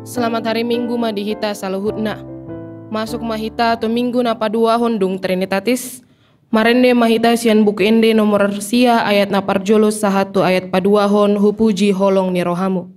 Selamat hari Minggu madihita saluhutna. Masuk mahita atau minggu na padua hondung Trinitatis. Marende mahita sian buku ende nomor sia ayat na parjolo sahatu ayat padua hon hupuji holong ni rohamu.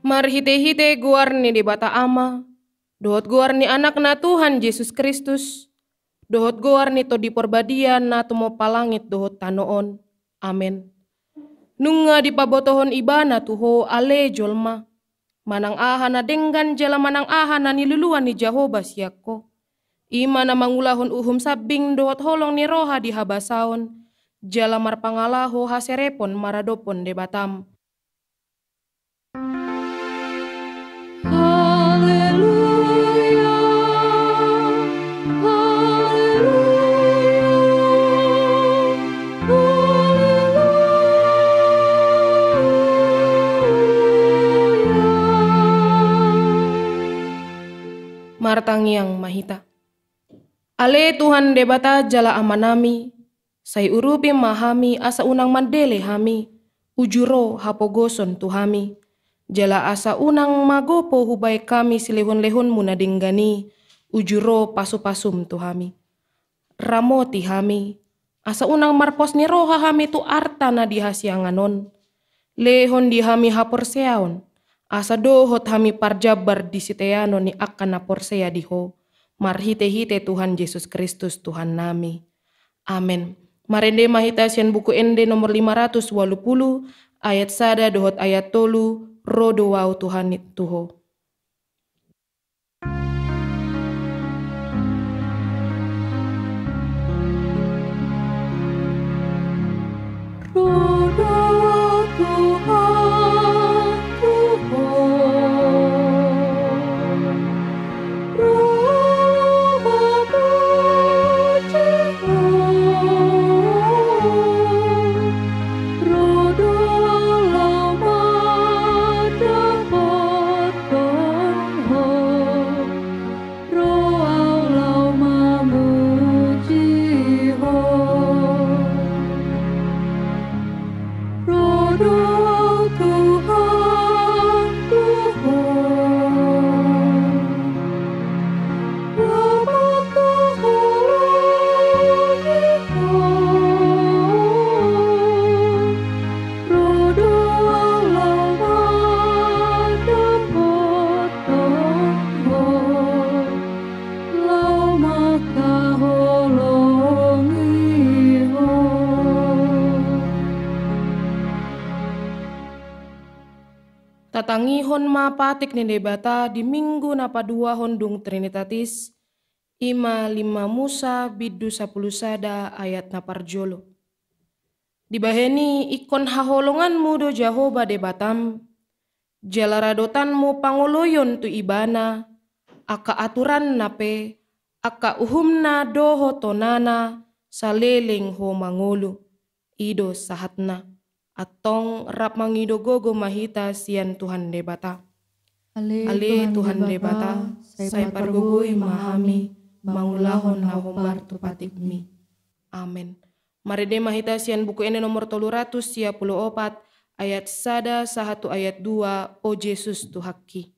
Marhite-hite guar ni di bata ama, dohot guar ni anak na Tuhan Yesus Kristus, dohot guar ni to di perbadian na tumo palangit dohot tanoon. Amen. Nunga di pabotohon ibana tuho ale jolma, manang aha na denggan jala manang aha na niluluan ni Jehovah siakko. Ima na mangulahon uhum sabing dohot holong ni roha di habasaon, jala marpangalaho haserepon maradopon de batam. Martangiang mahita. Ale Tuhan debata jala amanami, say urupi mahami asa unang mandele hami, ujuro hapogoson tuhami. Jala asa unang magopo hubay kami silehon-lehon muna dinggani, ujuro pasu-pasum tuhami. Ramoti hami, asa unang marpos ni roha hami tu arta na dihasyanganon. Lehon di hami haporseaon, asa dohot hami parjabar di siteano ni akan na porsea diho. Marhite-hite Tuhan Yesus Kristus Tuhan nami. Amen. Marende mahita sian buku ende nomor 580 ayat sada dohot ayat tolu rodo wau Tuhan tuho. Tangihon ma patik ni debata di minggu napa dua hondung Trinitatis, ima lima Musa bidu 10 sada ayat naparjolo. Dibaheni ikon haholonganmu do Jehovah debatam, jalaradotanmu pangoloyon tu ibana, aka aturan nape, aka uhumna doho tonana, saleleng ho mangulu, ido sahatna. Atong rap mangido gogo mahita sian Tuhan debata. Ale Tuhan debata, saya pargogoi mahami, mangulahon lahombar tu patikmi. Amin. Mari de mahita sian buku ini nomor 334 ayat 1 ayat 2 o Yesus tu hakki.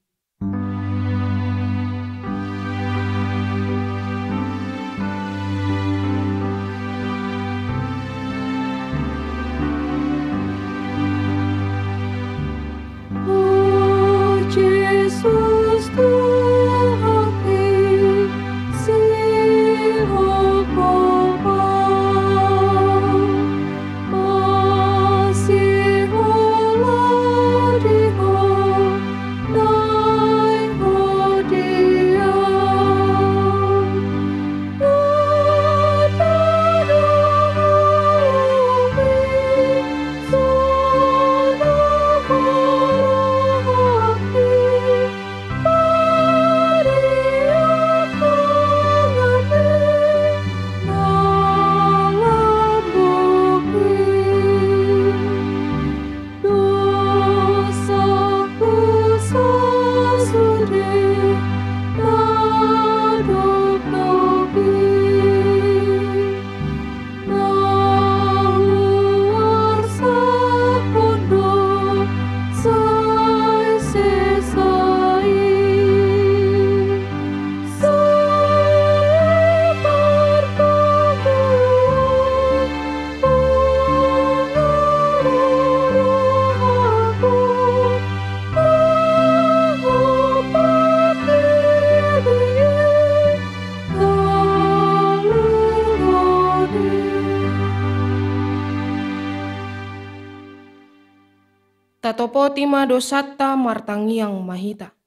Tatopo tima dosata martangiang mahita.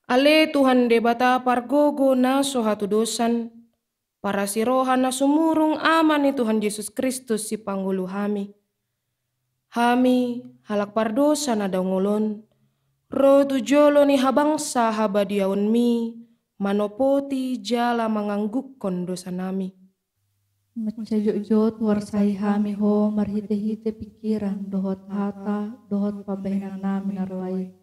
Ale Tuhan debata pargogo na sohatu dosan, para sirohan na sumurung aman ni Tuhan Yesus Kristus si panggulu hami. Hami halak pardosa na daungulon, ro tujolo ni habangsa habadiaon mi, manopoti jala manganggukon dosa nami. Macajot warsai hami ho marhite-hite pikiran dohot hata dohot pabehinan nami narwai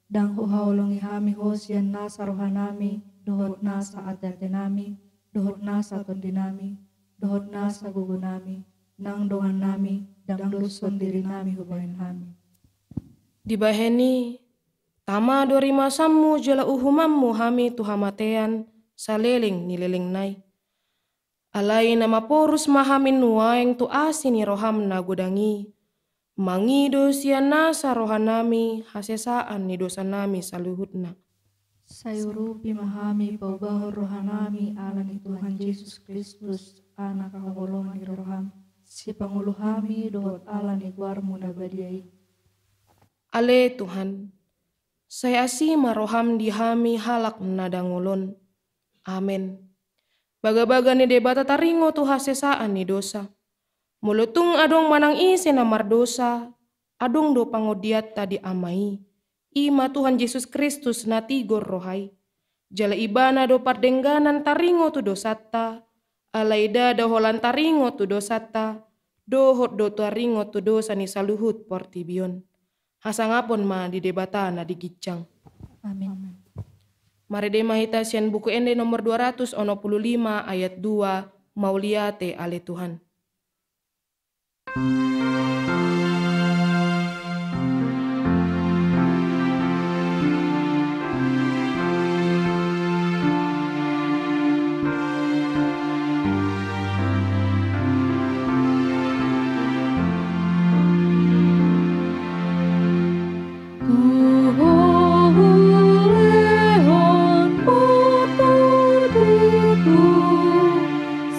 dang ho haulungi hami ho sian nasa rohanami dohot nasa ate nami dohot nasa tondi nami dohot nasa gugu nami nang dongan nami dang luson diri nami hubungin hami. Dibaheni tama dori masammu jala uhumammu hami tuhamatean saleleng nileleng nai. Alai nama porus mahamin nuaeng tu asini roham na godangi. Mangido sian nasa rohanami hasesaan ni dosa nami saluhutna. Sayurupi mahami paubahor rohanami ala ni Tuhan Yesus Kristus anak kaholongan ni roham. Si panguluhami dohot ala ni guarmu nabadiai. Ale Tuhan, saya asima roham dihami halak nadangulon. Amin. Baga-baga ni debata taringo tu hasesaan ni dosa. Mulutung adong manang isi namar dosa, adong do pangodiat tadi amai. Ima Tuhan Yesus Kristus natigor rohai. Jala ibana do pardengganan taringo tu dosata, alaida daholan taringo tu dosata, dohot do taringo tu dosa ni saluhut portibion. Hasangapon ma di debata na digicang. Amin. Mari de mahita sian buku ende nomor 265 ayat 2 mauliate ale Tuhan.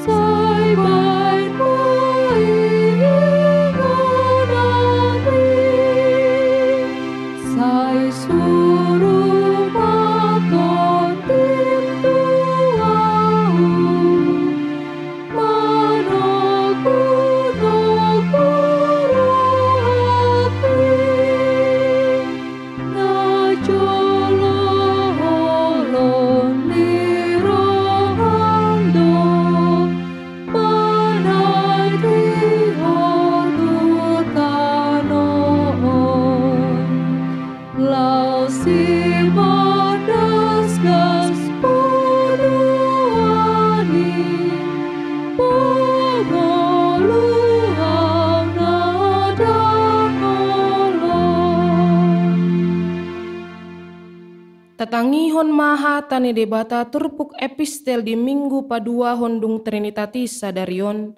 Sai bai moi Tatangihon maha tani debata turpuk epistel di minggu padua hondung Trinitatis sadarion,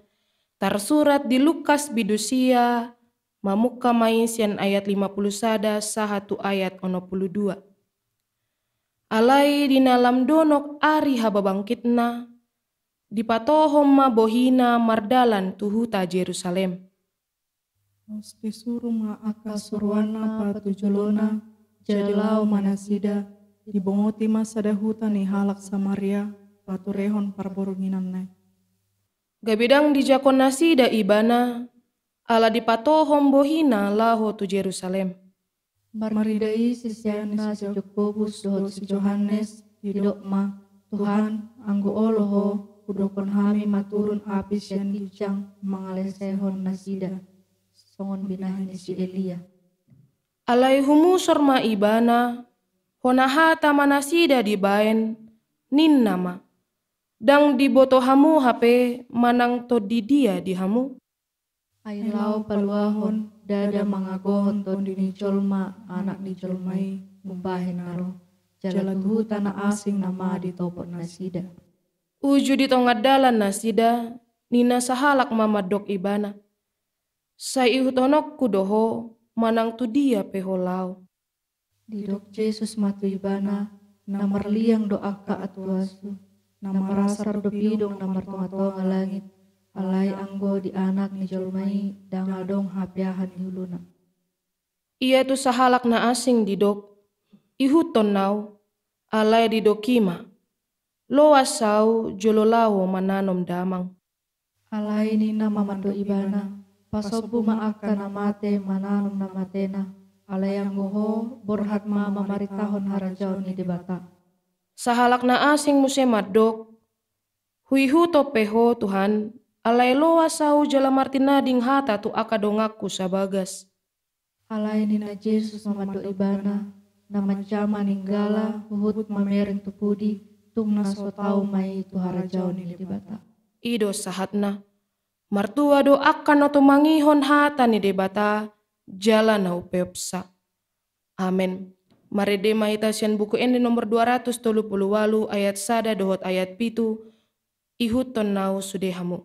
tersurat di Lukas bidusia, mamuka maisian ayat 50 sada sahatu ayat 22. Alai di dalam donok ari haba bangkitna, di patohom ma bohina mardalan tuhuta Jerusalem. Musti suruh ma aka suruana patujulona, jalau manasida, dibongoti masa dahuta ni halak Samaria, paturehon parborunginan. Gabidang di jakon nasida ibana, ala di patohom bohina laho tu Jerusalem. Maridai sisiana si Jakobus dohot si Johannes, hidokma, Tuhan, anggo oloho, kudokon hami maturun apis yan gicang, mangalesehon nasida, songon binahin si Elia. Alai humusor ma ibana, honahata manasida di baen, nin nama. Dang di boto hamu hape manang to di dia di hamu. Ailau paluahon, dada mangagohon to di nicolma, anak nicolmai, mubahin naro. Jala tuhuta na asing nama di topot nasida. Uju di tongadalan nasida, nina sahalak mamadok ibana. Sa ihutonok kudoho, manang tu dia peholau. Didok Yesus matu ibana, namar liang doa ka atuasu, namar rasar do pidong namar tonga-tonga langit, alai anggo di anak ni jolmai, dangadong hapiahan huluna. Ia tu sahalak na asing didok, ihuton nau, alai didokima, loasau jololawo mananom damang. Alai ni nama mando ibana, pasobu maaka namate mananom namatena, alay ang goho borhat mama maritahon harajaw ni debata. Sahalak na asing musemadok, huihuto peho Tuhan, alay loa sau jala martinading hata tu akadongaku sabagas. Alay ni na Jesus mamado ibana, na mancama ninggala, huhut mamereng tupudi, tung nasotau may tu harajaw ni debata. Ido sahatna, martua do akan oto mangihon hata ni debata, jala na upeopsa. Amen. Marede mahitasian buku ini nomor 238 ayat sada dohot ayat pitu, ihuton nau sudehamu.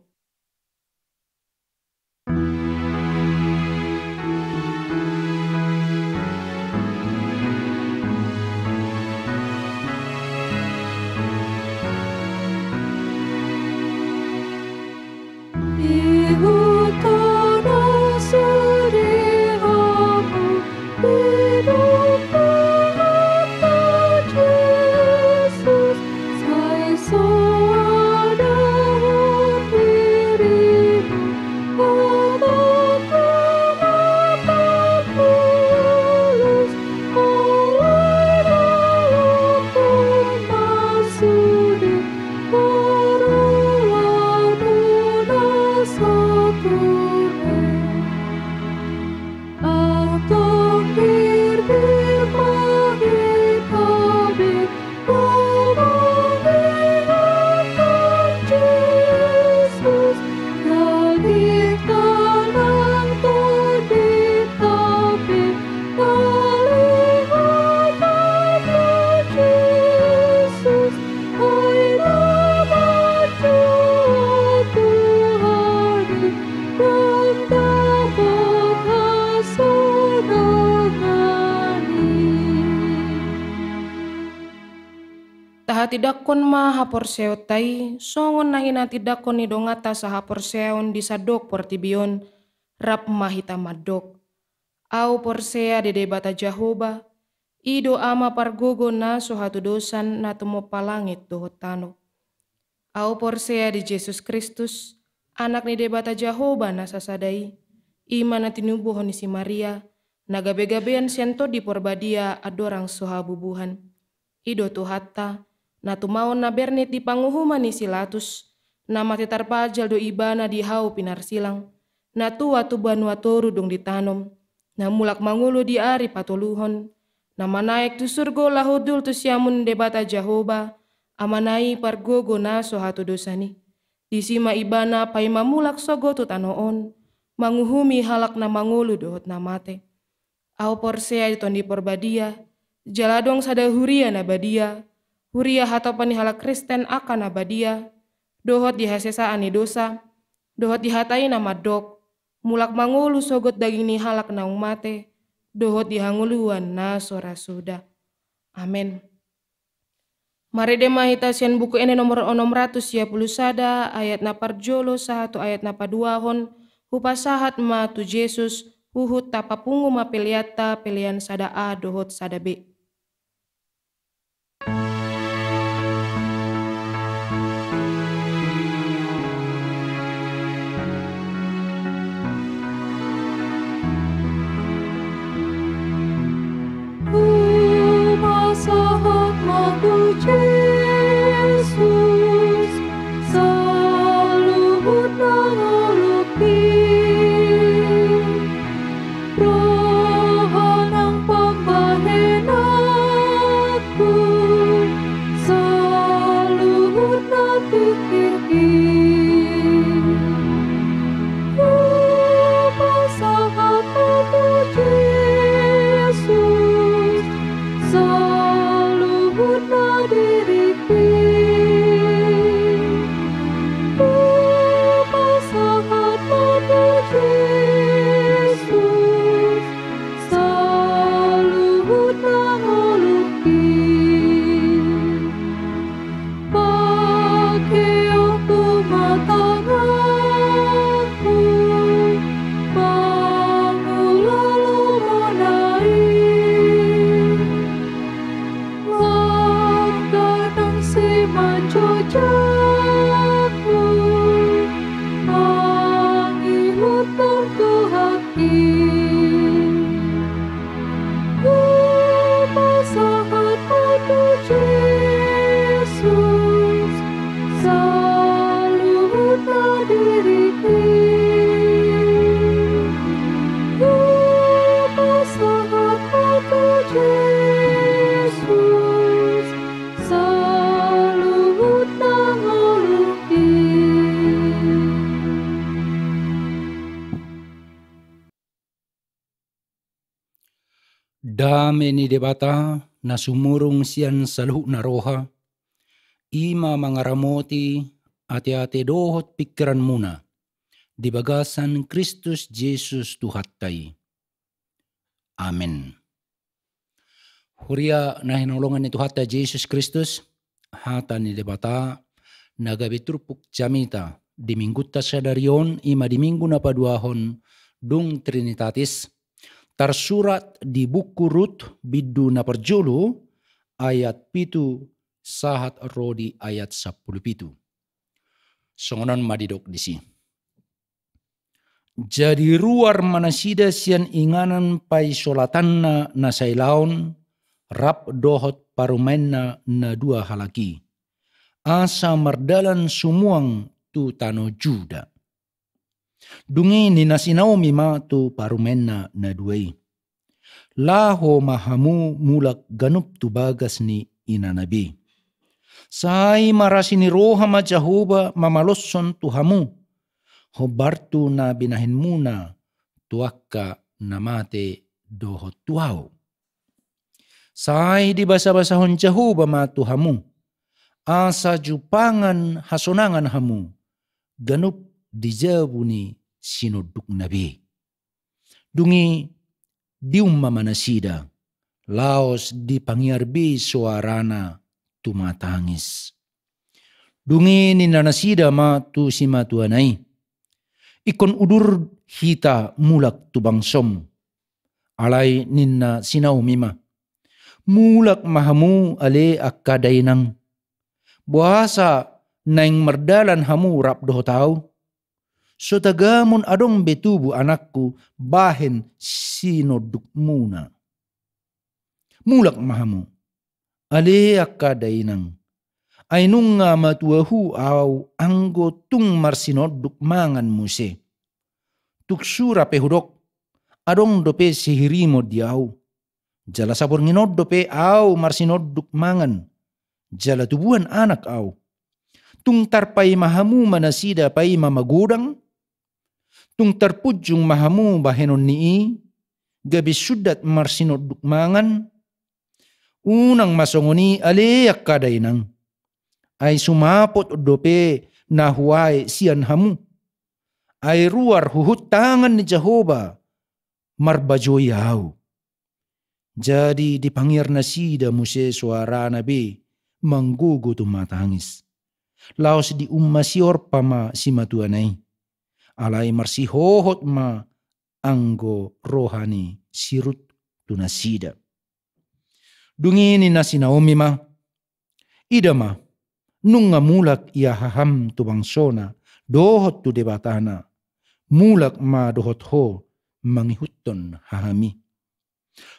Tidakon ma haporseo tai, songon nahina tidakon ni dongata sa haporseon di sadok portibion, rap mahita madok. Au porsea de debata Jahoba, ido ama pargogo na sohatu dosan na tumo palangit dohotano. Au porsea di Jesus Kristus, anak ni debata Jahoba na sasadai, ima na tinubuhon ni si Maria, nagabe-gabean siento di porbadia adorang sohabubuhan. Ido tuhata, na tumaon na bernit di panguhuman ni Silatus, na matitarpajal do ibana di hau pinarsilang, na tua tu banua toru dong ditanom, na mulak mangulo di ari patuluhon, Nama naik tu surgo lahodul tu siamun debata Jehoba, amanai pargogo na sohatu dosani. Disima ibana pai mamulak sogo tu tanoon, manguhumi halak na mangulu dohot na mate. Au porsea itondi porbadia, jaladong sada huria na badia, huria hatopani halak Kristen akan na badia, dohot dihasesa ani dosa, dohot dihatai na madok, mulak mangulu sogot daging ni halak na umate, dohot dihanguluan na sorasuda. Amen. Mari mahita sian buku ini nomor 600 ayat na parjolo 1 ayat na paduahon hupasahat ma tu Yesus huhut tapapungu ma peliata pelian sada A dohot sada B. Humasahat matu Jesus, saluhut nanguluki, rohanang pambahenakku, saluhut napikirki. Humasahat matu Jesus, saluhut na diriki. Humasahat matu Jesus, saluhut na nguluki. Pakiong tumatangaku, mangulalu monai. Langkah si manjojaku, mangihutang tuhaki. Humasahat matu Jesus, saluhut na diriki. Humasahat matu Jesus, saluhut na nguluki. Dame ni debata na sumurong siyan saluh na roha, ima mangaramoti ati-ati dohot pikiran muna, di bagasan Kristus Jesus tuhatay. Amen. Huria na hinulungan ni tuhatay Jesus Kristus, hata ni debata, nagabiturpuk jamita, di mingguta sa darion, ima di minggu na paduahon, dung Trinitatis, tersurat di buku Rut bidu na perjolo ayat 7 sahat rodi ayat 10. Songonon madidok disi. Jadi ruar manasida sian inganan pai solatanna na sailaon rap dohot parumenna na dua halaki. Asa mardalan sumuang tu tano Juda. Dungi ni nasinaomi ma tu parumenna na duay. Laho mahamu mulak ganup tu bagas ni inanabi. Sai marasi ni roha ma Jehoba mamalosson tu hamu. Hobartu na binahin muna tuakka na mate dohot tuaw. Sai di basa-basahon Jehoba ma tu hamu. Asa jupangan hasonangan hamu. Ganup dijabuni sinuduk nabi. Dungi diumma manasida, laos di pangyarbi suarana tumatangis. Dungi ni nanasida ma tu simatuanay. Ikon udur hita mulak tubangsom. Alay ninna sinaumima. Mulak mahamu ale akkadainang. Buasa naing mardalan hamu rap dohotau. So tagamon adong betubu anakku bahen sinoduk muna. Mulak mahamu. Ale akkadainang. Ainung nga matuahu aw anggo tung marsinoduk mangan muse. Tuksura pehudok. Adong dope sihirimo diaw. Jala sabor nginoddo pe au marsinoduk mangan. Jala tubuhan anak au. Tung tarpai mahamu manasida pai mamagudang. Tung terpujung mahamu bahenon nii. Gabi sudat marsinoduk mangan. Unang masongoni aleyak kadainang. Ay sumapot dope na huwai siyan hamu. Ay ruar huhut tangan ni Jehovah. Marbajoy au. Jadi dipangir na sida muse suara nabi manggugo tumatangis. Laos di ummasior pa ma si matuanay. Alay marsihohot ma anggo rohani sirut tunasida. Dungini na si Naomi ma. Ida ma. Nung nga mulak iya haham tu bangsona dohot tu debatana. Mulak ma dohot ho mangihuton hahami.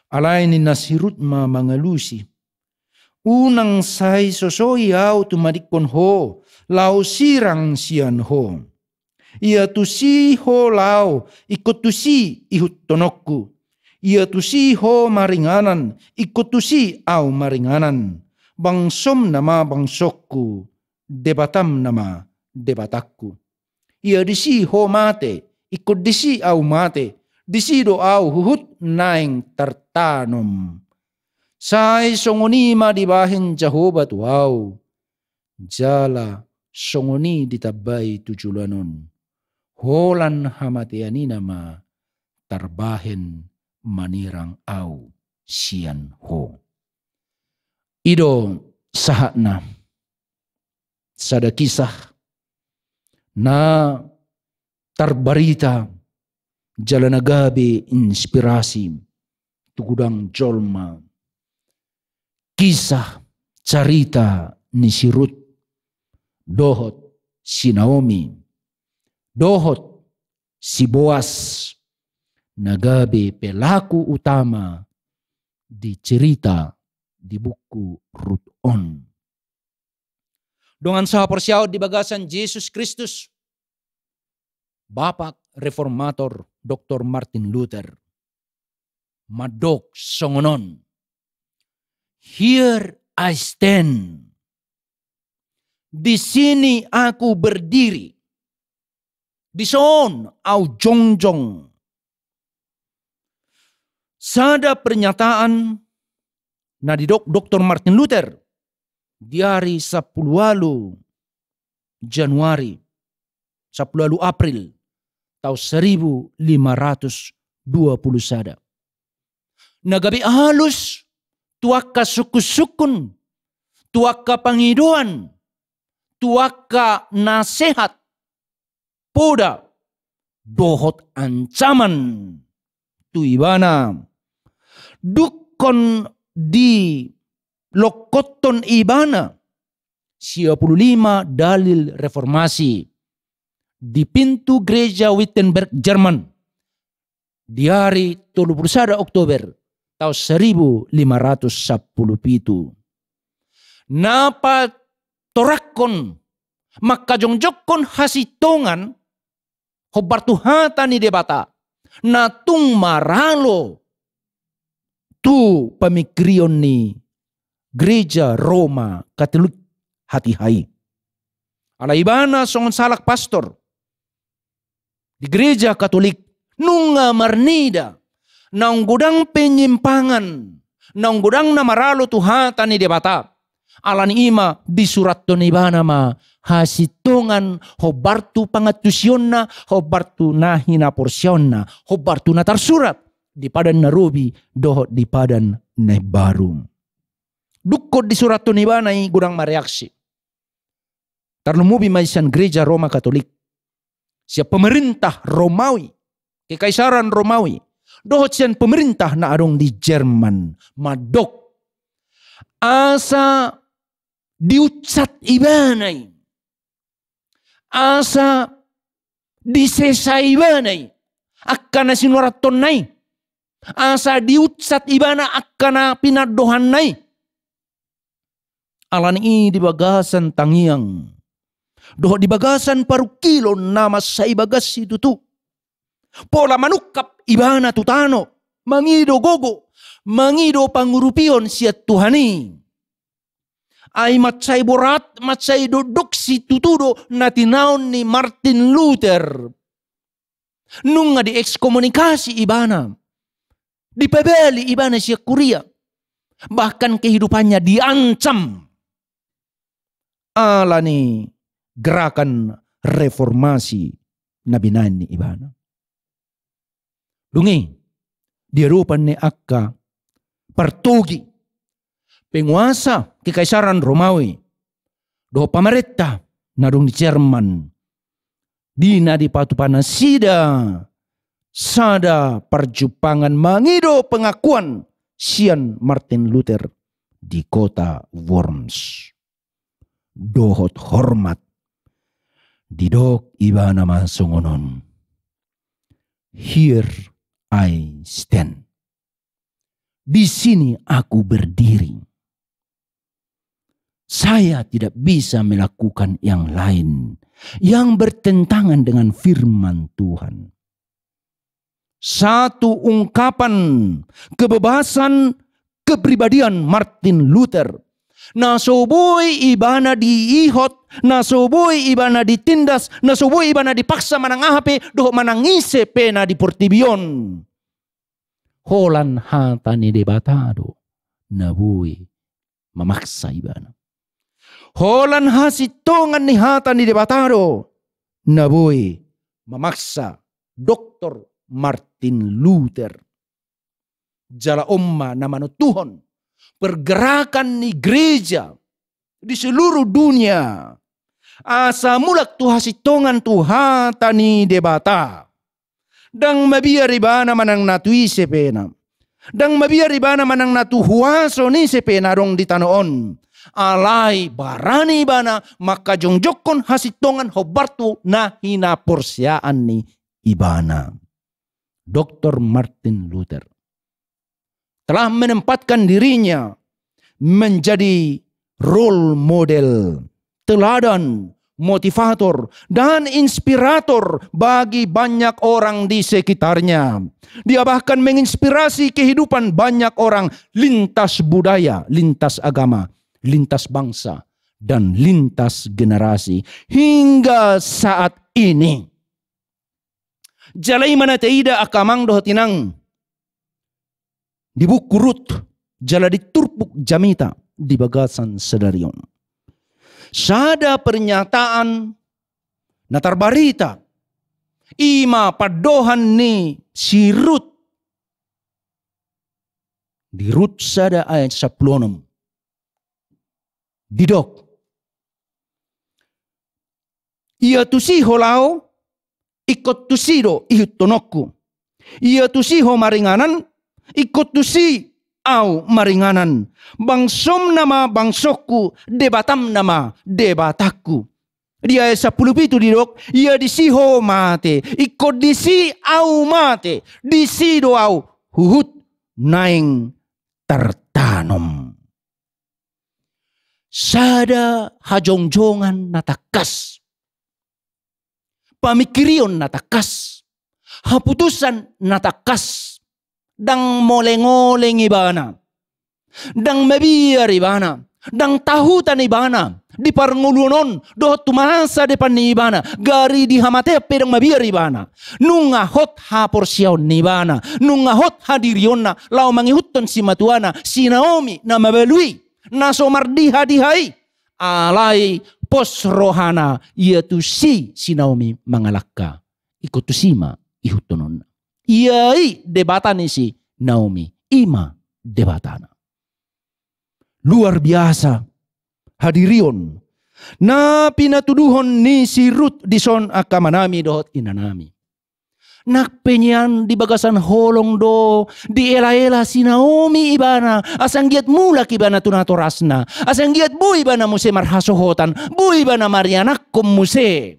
Alay ni nasirut ma mangalusi. Unang say sosoy au tumadikon ho. Lau sirang siyan ho. Ia tu si ho lau ikut tu si ihut tonokku. Ia tu si ho maringanan ikut tu si au maringanan. Bangsom nama bangsokku. Debatam nama debatakku. Ia di si ho mate ikut di si au mate. Disido au huhut naing tertanum. Say songoni ma dibahin Jehovah tu au. Jala songoni ditabay tujulanon. Holan hamatiani nama terbahin manirang au sian ho. Ido sahatna. Sada kisah na terbarita. Jalan agabi inspirasi tugudang jolma. Kisah cerita ni si Rut. Dohot si Naomi. Dohot si Boas. Nagabi pelaku utama di cerita di buku Rut on. Dengan sa persiaw di bagasan Yesus Kristus. Bapak Reformator Dr. Martin Luther. Madok songonon. Here I stand. Di sini aku berdiri. Di son au jongjong. Sada pernyataan na di Dr. Martin Luther di hari 10 Januari 10 April tahun 1520 sada. Nagabi halus tuaka suku-sukun, tuaka pangiduan, tuaka nasihat, poda dohot ancaman tu ibana. Dukon di lokoton ibana 55 dalil reformasi di pintu gereja Wittenberg, Jerman di hari 31 Oktober tahun 1517. Napa torakon maka jongjokon hasitongan hobar tuhata ni debata na tung maralo tu pamikrion ni gereja Roma Katolik hati hai. Ala ibana songon salak pastor di gereja Katolik nunga marnida naung gudang penyimpangan naung gudang na maralo tuhata ni debata. Alan ima di surat tonibana ma hasitongan hobartu pangatusyonna hobartu nahina porsyonna hobartu na tersurat di padan narubi dohot di padan na barum. Dukot di surat tonibana i gudang mareaksi. Tarlumubi maisan gereja Roma Katolik. Siya pemerintah Romawi, kekaisaran Romawi. Dohot siyan pemerintah na adong di Jerman. Madok. Asa diucat ibanay. Asa disesa ibanay. Akka na sinuraton nay. Asa diucat ibana akka na pinadohan nay. Alan i di bagasan tangiang. Dohot di bagasan parukilon nama sa ibagas itutu. Pola manukap ibana tutano. mangido gogo, mangido pangurupion siat Tuhani. Ay matsay borat, matsay duduk si tutudo na tinaon ni Martin Luther. Nung nga di ekskomunikasi ibana, dipebeli ibana siya Korea. Bahkan kehidupannya diancam. Ala ni gerakan reformasi na binayan ni ibana. Lungi, diarupan ni Akka partugi penguasa kekaisaran Romawi do pamerintah nadong di Jerman dina di patupana sada perjupangan mangido pengakuan sian Martin Luther di kota Worms. Dohot hormat didok ibana masungonon. Here I stand. Di sini aku berdiri. Saya tidak bisa melakukan yang lain yang bertentangan dengan firman Tuhan. Satu ungkapan kebebasan kepribadian Martin Luther. Nasoboy ibana diihot, nasoboy ibana ditindas, nasoboy ibana dipaksa manangahape, doh manangise pena di portibion. Holan hata ni debatado, nabuy mamaksa ibana. Holan hasitongan ni hata ni debatado, nabuy mamaksa Dr. Martin Luther. Jala umma na manutuhon pergerakan ni gereja di seluruh dunia. Asa mulak tu hasitongan tu hata ni debata. Dang mabiar ibana manang natui sepena. Dang mabiar ibana manang natu huaso ni sepena rong di tanoon. Alai barani ibana maka jongjokon hasitongan hobartu na hinaporsyaan ni ibana. Dr. Martin Luther telah menempatkan dirinya menjadi role model, teladan, motivator, dan inspirator bagi banyak orang di sekitarnya. Dia bahkan menginspirasi kehidupan banyak orang lintas budaya, lintas agama, lintas bangsa, dan lintas generasi hingga saat ini. Jalai mana tidak akamang doh tinang di buku Rut jala diturpuk jamita di bagasan sedarion. Sada pernyataan natar barita ima padohan ni si Rut di Rut sada ayat 10 didok ia tusi holau ikut tusido ihutonokku. Ia tusiho maringanan ikut tusi au maringanan. Bangsom nama bangsokku, debatam nama debataku. Dia 10 itu didok. Ia disiho mate, ikut disi au mate, disi do au huhut naing tertanam. Sada hajongjongan natakas. Pamikirion natakas, haputusan natakas, dang moleng-oleng ibana, dang mabiar ibana, dang tahutan ibana, di parngulunon, doh tumasa depan ni ibana, gari di hamatepe dang mabiar ibana, nunga hot ha porsiaon ni ibana, nunga hot ha dirionna, lau mangihuton si matuana, si Naomi na mabalui, na somardiha dihai, alai pos rohana ia tu si Naomi mangalakka ikut tu sima ihutonon iai debatani si Naomi ima debatana luar biasa hadirion na pinatuduhon ni si Rut dison akamanami dohot inanami nak penyan di bagasan holong do di ela-ela si Naomi ibana asang giat mulak ibana tunatorasna asang giat bu ibana muse marhasohotan bu ibana marianak kum muse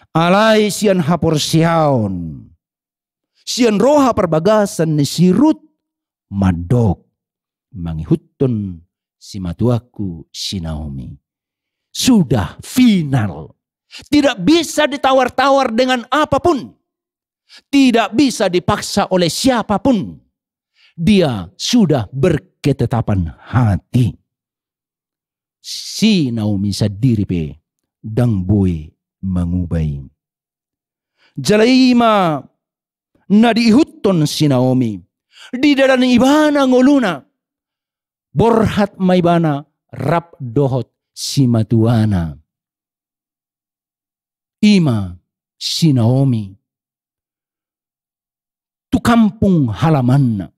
alai sian haporsiaon sian roha perbagasan ni si Rut madok mangihutton si matuaku si Naomi sudah final tidak bisa ditawar-tawar dengan apapun. Tidak bisa dipaksa oleh siapapun. Dia sudah berketetapan hati. Si Naomi sadiri pe dang boy mengubay. Jalaima na diihutton si Naomi. Di dalam ibana ngoluna. Borhat maibana rap dohot si matuana. Ima si Naomi. Tu kampung halamanna.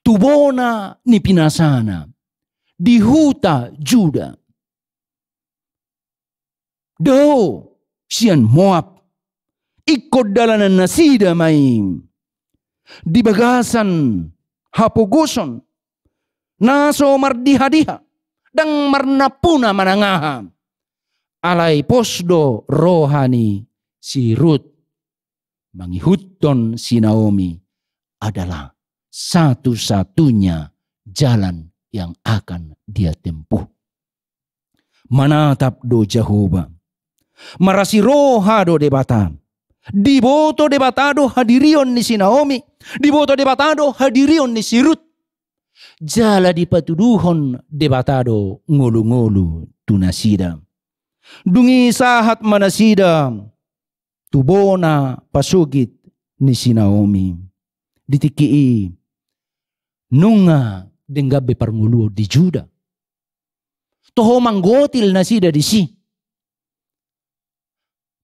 Tu bona ni pinasana. Di huta Juda. Do sian Moab. Ikut dalanan nasida may. Di bagasan hapogoson. Naso mardiha-diha. Dang marnapuna manangaha. Alay posdo rohani si Ruth. Mangihutton si Naomi adalah satu-satunya jalan yang akan dia tempuh. Manatap do Jehovah. Marasi roha do debata. Diboto debatado hadirion ni si Naomi. Diboto debatado hadirion ni si Ruth. Jala dipatuduhon debatado ngolu-ngolu tunasida. Dungi sahat manasida. Tubona pasugit ni si Naomi. Ditikii. Nunga denggabe parnguluo di Juda. Toho manggotil nasida di si.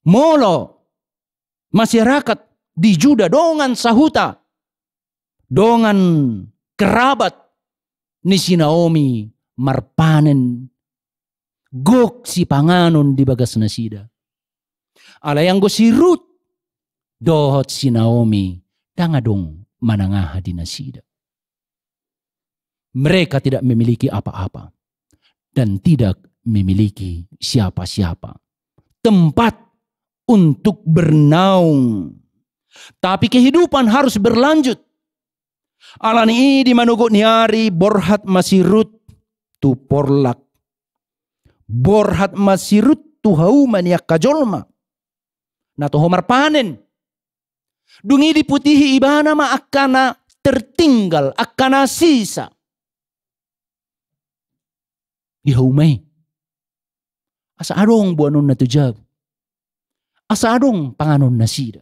Molo. Masyarakat di Juda dongan sahuta. Dongan kerabat ni si Naomi marpanen. Gok si panganon di bagas nasida. Alayang go si Ruth. Dohot si Naomi. Tangadong manangaha di nasida. Mereka tidak memiliki apa-apa. Dan tidak memiliki siapa-siapa. Tempat untuk bernaung. Tapi kehidupan harus berlanjut. Alani di manugo niari borhat masirut tu porlak. Borhat masirut tu hauman yak kajolma. Na to homar panen. Dungi diputihi ibana ma akana tertinggal, akana sisa. Ihaumay. Asa adong buanon na tujab. Asa adong panganon nasida.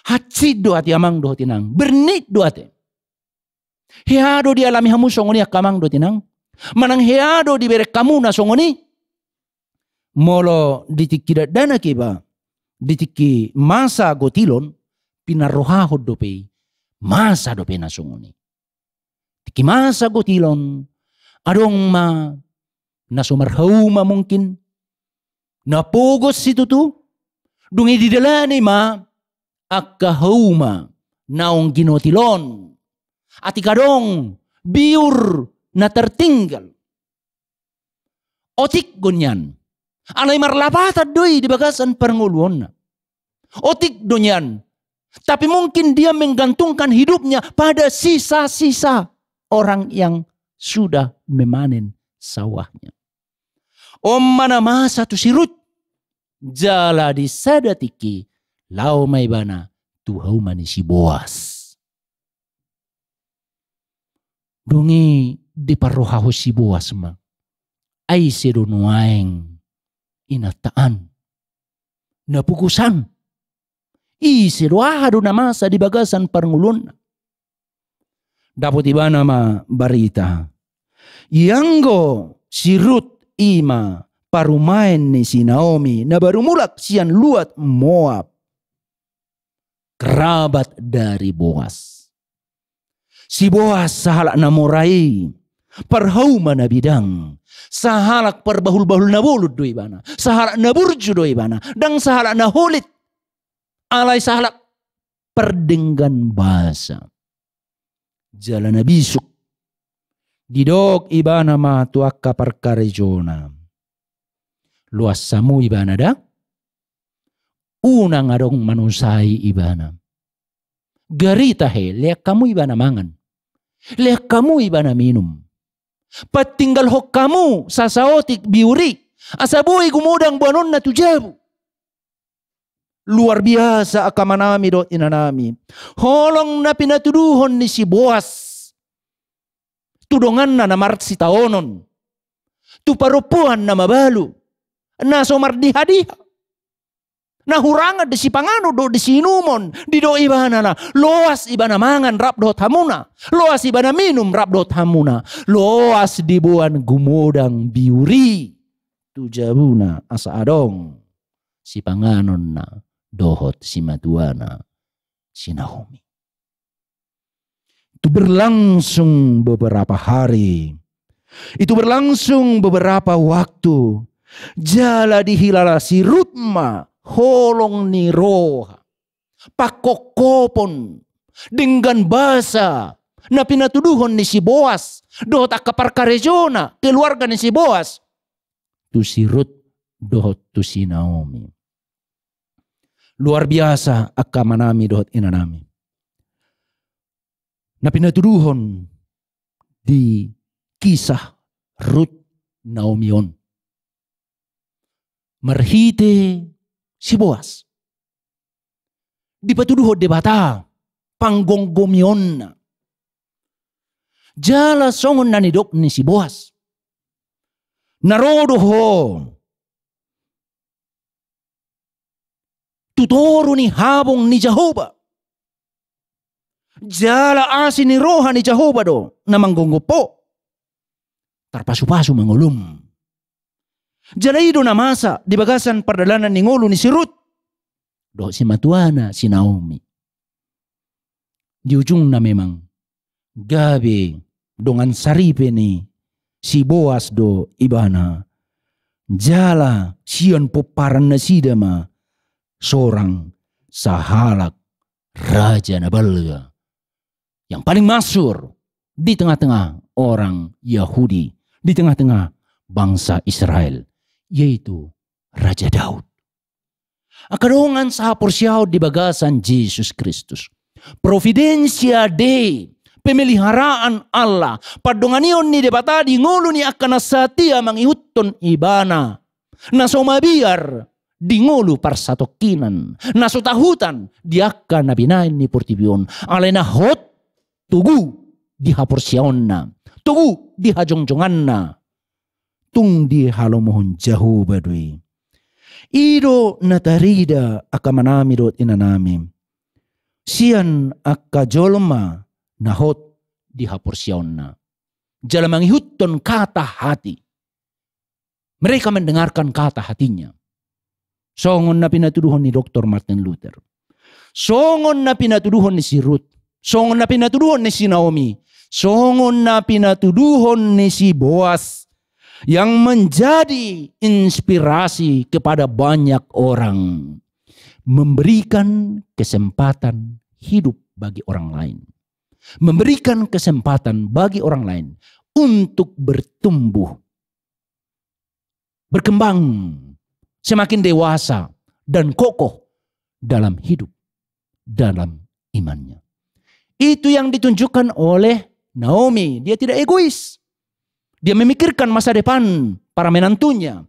Hatsid do ati amang do tinang. Bernit do ati. Heado di alami hamu songoni akamang do tinang. Manang heado di berek kamu na songoni. Molo ditikida dana kiba. Ditiki masa gotilon. Pinarohahod do pe. Masa do pe na songoni. Tiki masa gotilon. Adong ma. Nasumarhauma mungkin. Napugos si tutu. Dungi didalani ma. Akahauma. Naong ginotilon. At ikadong. Biur na tertinggal. Otik gunyan. Alay marlapatad doy di bagasan parnguluan na. Otik dunyan. Tapi mungkin dia menggantungkan hidupnya pada sisa-sisa orang yang sudah memanen sawahnya. Om mana masa tu sirut. Jala di sadatiki. Lau maibana. Tuhau mani si Boas. Dungi di parohaho si Boas ma. Ay sedonuaeng. Inataan. Napukusan. Isiruahado na masa di bagasan parngulun. Dapat iba na ma barita. Yanggo si Ruth ima parumain ni si Naomi na barumulak siyan luat Moab. Kerabat dari Boas. Si Boas sahalak na morai. Parhauma na bidang. Sahalak perbahul-bahul na bulud do ibana. Sahalak na burju do ibana. Dang sahalak na hulit. Alay sahalak perdenggan bahasa. Jalan na bisuk. Didok ibana ma tuaka parkarejona. Luas samu ibana da. Unang adong manusai ibana. Garita he, liak kamu ibana mangan. Liak kamu ibana minum. Patinggal hok kamu sasaotik biuri. Asabuhi gumudang buanon na tujabu. luar biasa akamanami dot inanami. Holong na pinatuduhon ni si Boas. Tudongan na marsi taonon. Tuparupuhan na mabalu. Na somardiha-diha. Nahurangan di si pangano do di sinumon. Di do ibana na. Loas ibana mangan rap dot hamuna. Loas ibana minum rap dot hamuna. Loas dibuan gumodang biuri. Tujabuna asa adong. Si panganon na dohot si matuana si Naomi. Itu berlangsung beberapa hari. Itu berlangsung beberapa waktu. Jala dihilala si Rutma holong ni roha. Pakokopon dengan bahasa na pinatuduhon ni si Boas. Dohot akaparkarejona keluarga ni si Boas. Tu si Rut dohot tu si Naomi. Luar biasa akamanami dohot inanami. Na pinatuduhon di kisah Rut Naomion. Marhite si Boas. Dipatuduhon debata panggonggomion na. Jala songon nanidok ni si Boas. Narodoho. Tutoro ni habong ni Jehovah. Jala asin ni roha ni Jehovah do na manggonggopo. Tarpasu-pasu mangulum. Jala ido na masa di bagasan perdalanan ni ngulu ni si Rut. Do si matuana si Naomi. Di ujung na memang gabi dongan saripe ni si Boas do ibana. Jala sian poparan na sidama. Seorang sahalak raja Nabalga yang paling masyhur di tengah-tengah orang Yahudi, di tengah-tengah bangsa Israel, yaitu Raja Daud. Akadongan sa porsiyaw di bagasan Jesus Kristus. Providensia Dei, pemeliharaan Allah. Padonganion ni debata di ngulu ni akan nasatia mangihutton ibana. Nasomabiar di ngulu parsatokinan. Nasutahutan di akan nabinain ni portibion. Alena hot tugu di haporsiyaon na. Tugu di hajongjongan na. Tung di halomohon jauh badui. Ido natarida akamanami dot inanami. Sian akajolma nahot di haporsiyaon na. Jalamang ihutton kata hati. Mereka mendengarkan kata hatinya. Songon na pinatuduhon ni Dr. Martin Luther. Songon na pinatuduhon ni si Ruth. Songon na pinatuduhon ni si Naomi. Songon na pinatuduhon ni si Boas. Yang menjadi inspirasi kepada banyak orang. Memberikan kesempatan hidup bagi orang lain. Memberikan kesempatan bagi orang lain untuk bertumbuh. Berkembang. Semakin dewasa dan kokoh dalam hidup, dalam imannya. Itu yang ditunjukkan oleh Naomi. Dia tidak egois. Dia memikirkan masa depan para menantunya.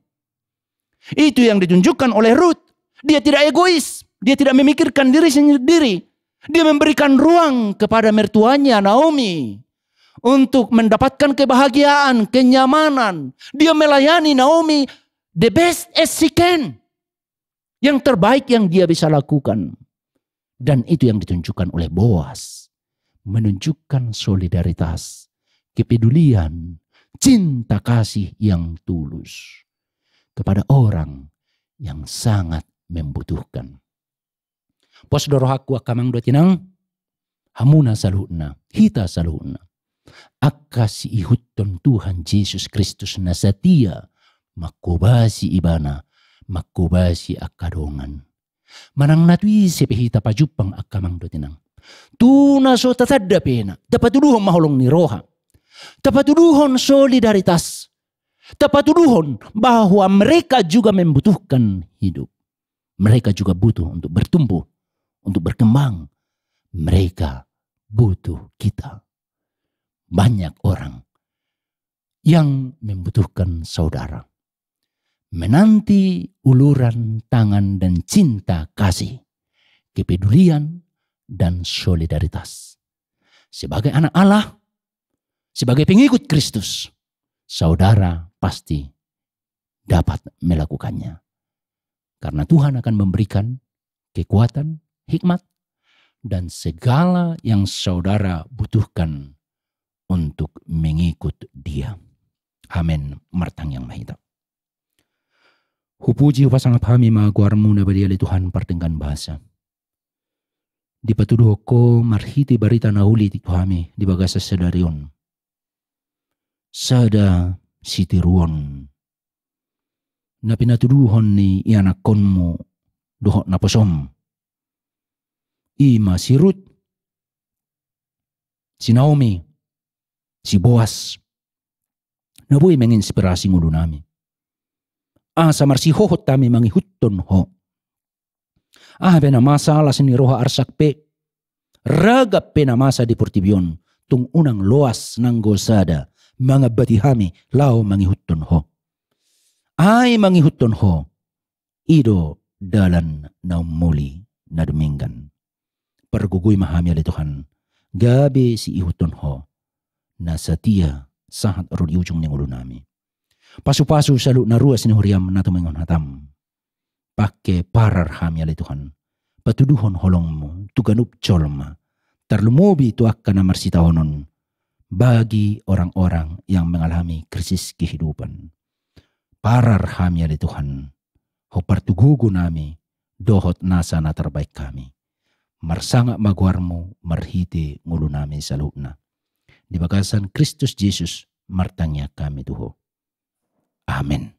Itu yang ditunjukkan oleh Ruth. Dia tidak egois. Dia tidak memikirkan diri sendiri. Dia memberikan ruang kepada mertuanya Naomi untuk mendapatkan kebahagiaan, kenyamanan. Dia melayani Naomi the best as she can. Yang terbaik yang dia bisa lakukan. Dan itu yang ditunjukkan oleh Boas. Menunjukkan solidaritas, kepedulian, cinta kasih yang tulus. Kepada orang yang sangat membutuhkan. Pos dorohaku akamang dua tinang. Hamuna saluhna, hita saluhna. Akasi ihutton Tuhan Yesus Kristus na setia. Makubasi ibana, makubasi akadongan. Manang natui sepehita pajupang akamang dotinang. Tuna so tatadda pena, tapatuduhon maholong ni roha. Tapatuduhon solidaritas. Tapatuduhon bahwa mereka juga membutuhkan hidup. Mereka juga butuh untuk bertumbuh, untuk berkembang. Mereka butuh kita. Banyak orang yang membutuhkan saudara. menanti uluran tangan dan cinta kasih, kepedulian dan solidaritas. Sebagai anak Allah, sebagai pengikut Kristus, saudara pasti dapat melakukannya. Karena Tuhan akan memberikan kekuatan, hikmat, dan segala yang saudara butuhkan untuk mengikut Dia. Amin. Martang yang mahita. Hupuji upasangap kami magawarmu na baliali Tuhan pertengkan bahasa. Di patuduh ko marhiti barita na uli ti kami di bagasa sedarion. Sada sitiruon na pinatuduhon ni ianakon mo duhok na posom. Ima si Ruth, si Naomi, si Boaz, na buhay menginspirasi ngulo nami. Asa marsihohot tami mangihutton ho. Penamasa alas ni roha arsakpe. Ragap penamasa di portibyon. Tung unang loas ng gosada. Mga batihami lao mangihutton ho. Ay mangihutton ho. Ido dalan na muli na duminggan. Pergugoy mahami ali Tuhan. Gabi si ihutton ho. Na sa tiya sahat arul iujong ng ulo nami. Pasu-pasu salu na ruas ni huriam na tumingon hatam. Pakke parar hami ali Tuhan. Patuduhon holong mo, tuganup cholma. Tarlumobi tuak ka na marsitahonon. Bagi orang-orang yang mengalami krisis kehidupan. Parar hami ali Tuhan. Ho partugugo nami, dohot nasa na terbaik kami. Marsanga magwarmo, marhiti ngulo nami saluna. Di bagasan Kristus Jesus, martanya kami tuho. Amin.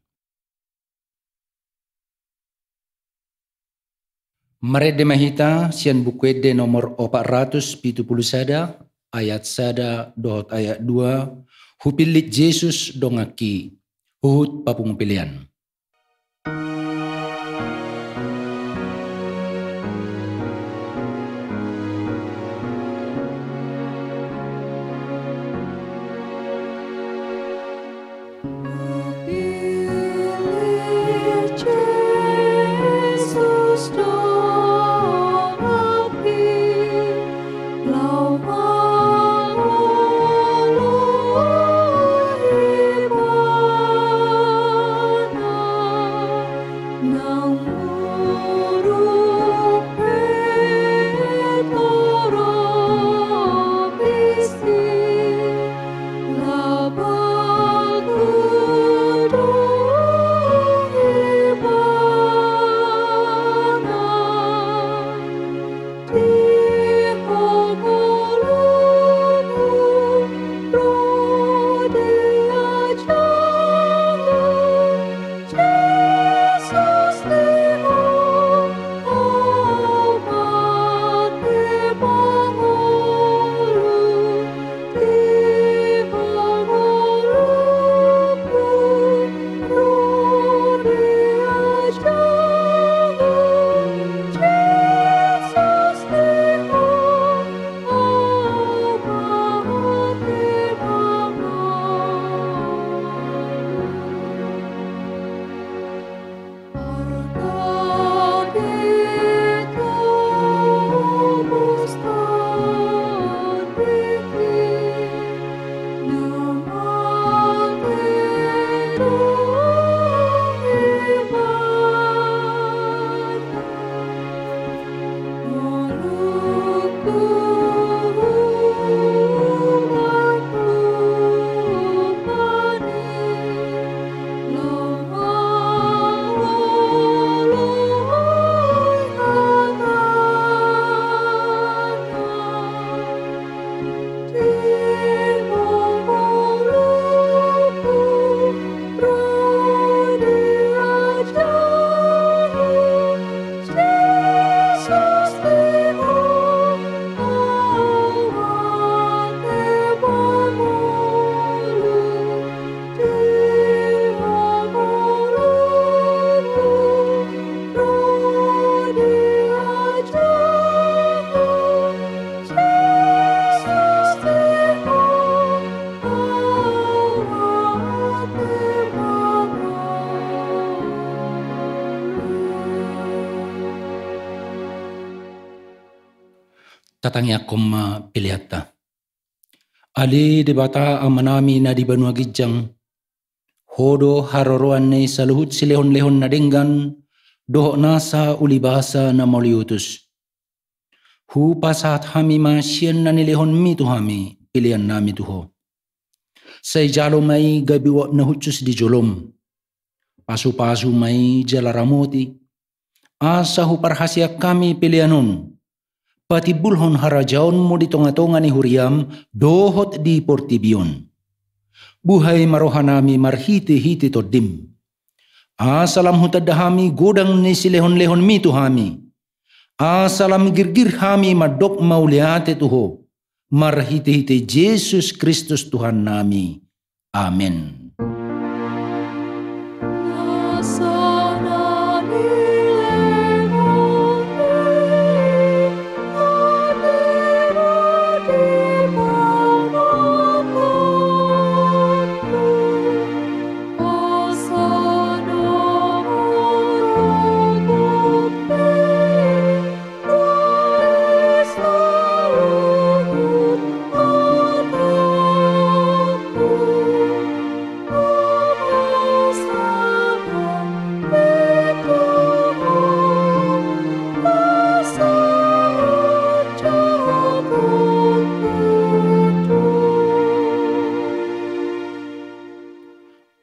Marede mahita sian bukwede nomor 470 sada ayat sada dohot ayat 2 hupilit Jesus dongaki uhut papung pilihan. tatangya koma piliata. Ali debata amanami na di Banua Gijang, hodo haroroan ni saluhut silehon-lehon na denggan, doho nasa ulibasa na mauliutus. Hu pasat hami masyan na nilehon mi tuhami, pilihan nami tuho. Say jalo may gabiwa na hutsus di jolom, pasu-pasu may jalaramoti, asa hu parhasya kami pilihanon, pati bulhon harajaon mo di tonga-tonga ni huriam, dohot di portibion. Buhay marohanami marhiti-hiti todim. Asalam hutadahami godang ni silehon-lehon mi tuhami. Asalam girgir hami madok mauliate tuho. Marhiti-hiti Yesus Kristus Tuhan nami. Amen.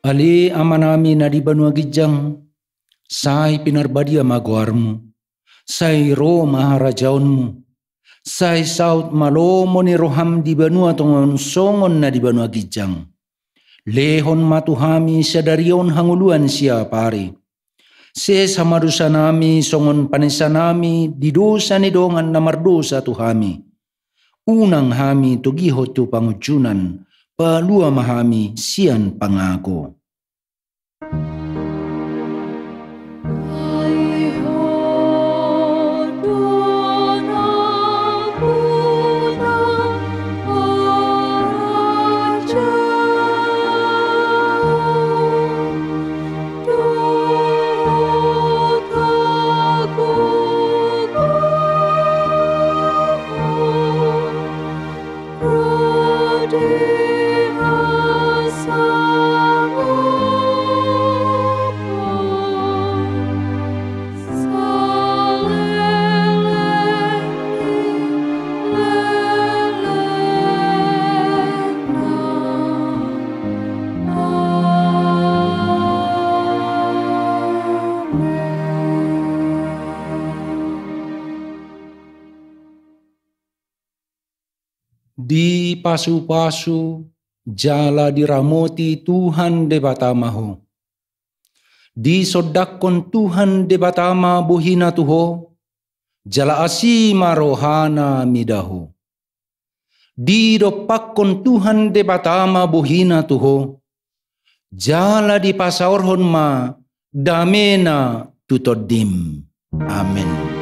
Ali amanami na di Banua Gijang, say pinarbadia maguarmu, say ro maharajaonmu, say saut malomo ni roham di Banua tongon songon na di Banua Gijang. Lehon matuhami sadarion hanguluan siya pari. Se samarusa nami songon panisa nami di dosa ni dongan na mardosa tuhami. Unang hami tugiho tu pangujunan, palua mahami sian pangako. Di pasu-pasu jala diramoti Tuhan de batamaho. Di sodakon Tuhan de batama buhina tuho, jala asima rohana midaho. Di dopakon Tuhan de batama buhina tuho, jala di pasaorhon ma damena tutodim. Amen.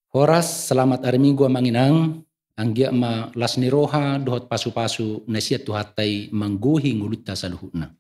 Horas selamat hari Minggu manginang, anggia ma lasni roha dohot pasu-pasu nasiat tuhatai mangguhi ngulita saluhuna.